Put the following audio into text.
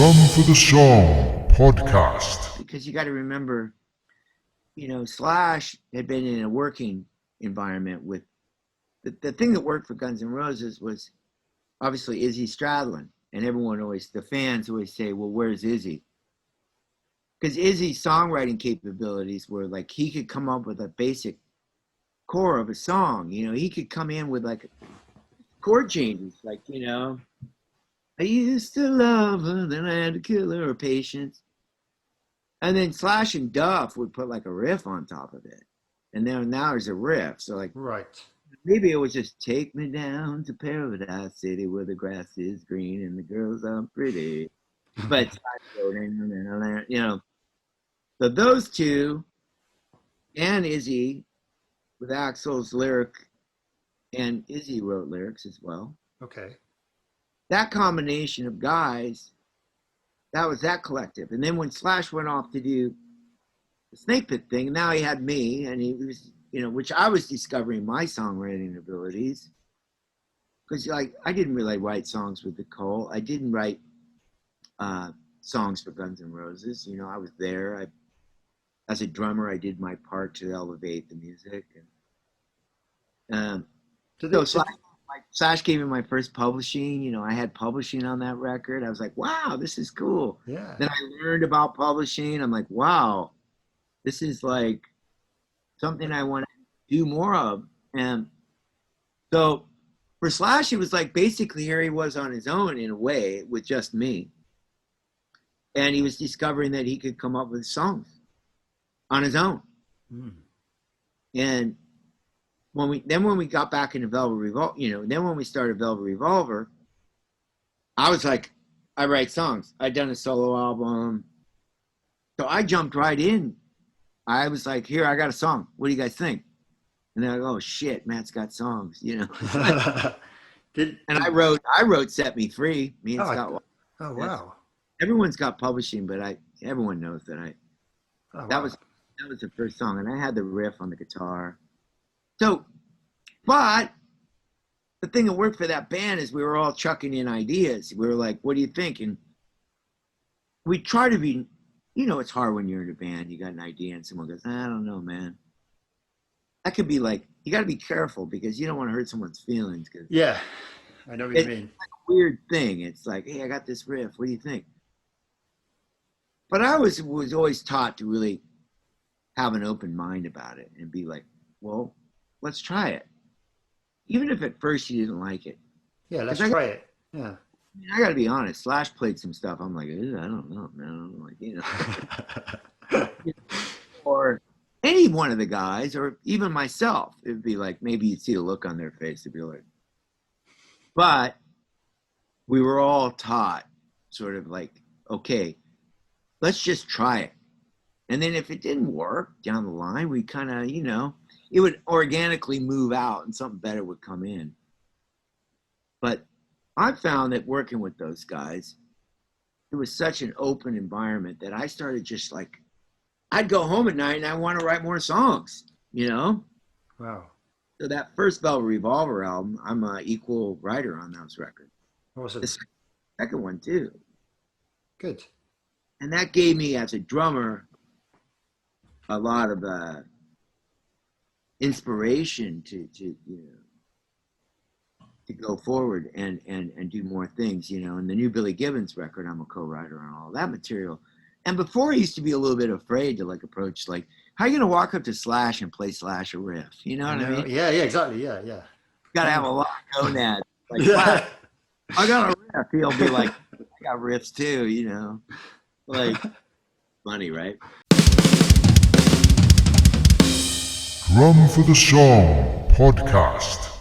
Drum for the Song podcast. Because you got to remember, Slash had been in a working environment with the thing that worked for Guns N' Roses was obviously Izzy Stradlin. And the fans always say, well, where's Izzy? Because Izzy's songwriting capabilities were like, he could come up with a basic core of a song. He could come in with like chord changes, like, I used to love her, then I had to kill her, or Patience. And then Slash and Duff would put like a riff on top of it. And then now there's a riff. So like, right. Maybe it was just take me down to Paradise City where the grass is green and the girls are pretty. But, so those two and Izzy with Axl's lyric, and Izzy wrote lyrics as well. Okay. That combination of guys, that was that collective. And then when Slash went off to do the Snakepit thing, now he had me, and he was, which I was discovering my songwriting abilities. Because, like, I didn't really write songs with Nicole. I didn't write songs for Guns N' Roses. I was there. As a drummer, I did my part to elevate the music. And Slash gave me my first publishing. I had publishing on that record. I was like, wow, this is cool. Yeah. Then I learned about publishing. I'm like, wow, this is like something I want to do more of. And so for Slash, it was like basically here he was on his own in a way with just me. And he was discovering that he could come up with songs on his own. And when we got back into Velvet Revolver, then when we started Velvet Revolver, I was like, I write songs. I'd done a solo album. So I jumped right in. I was like, here, I got a song. What do you guys think? And they're like, oh shit, Matt's got songs, And I wrote Set Me Free. Me and Scott. Oh wow. Everyone's got publishing, but everyone knows that that was the first song, and I had the riff on the guitar. So, but the thing that worked for that band is we were all chucking in ideas. We were like, what do you think? And we try to be, it's hard when you're in a band, you got an idea and someone goes, I don't know, man. That could be like, you got to be careful because you don't want to hurt someone's feelings. Yeah, I know what you mean. It's like a weird thing. It's like, hey, I got this riff. What do you think? But I was always taught to really have an open mind about it and be like, well, let's try it. Even if at first you didn't like it. Yeah, let's try it. Yeah. I got to be honest. Slash played some stuff. I'm like, I don't know, man. Or any one of the guys, or even myself, it'd be like, maybe you'd see a look on their face. It'd be like, but we were all taught sort of like, okay, let's just try it. And then if it didn't work down the line, we kind of, it would organically move out and something better would come in. But I found that working with those guys, it was such an open environment that I started just like, I'd go home at night and I want to write more songs, Wow. So that first Velvet Revolver album, I'm an equal writer on those records. Awesome. The second one too. Good. And that gave me, as a drummer, a lot of inspiration to go forward and do more things, And the new Billy Gibbons record, I'm a co-writer on all that material. And before I used to be a little bit afraid to like approach, like, how are you going to walk up to Slash and play Slash a riff? You know what I mean? Yeah, exactly. Yeah. Got to have a lot of gonads. Like, Yeah. wow, I got a riff. He'll be like, I got riffs too, Like, funny, right? Drum for the Song podcast.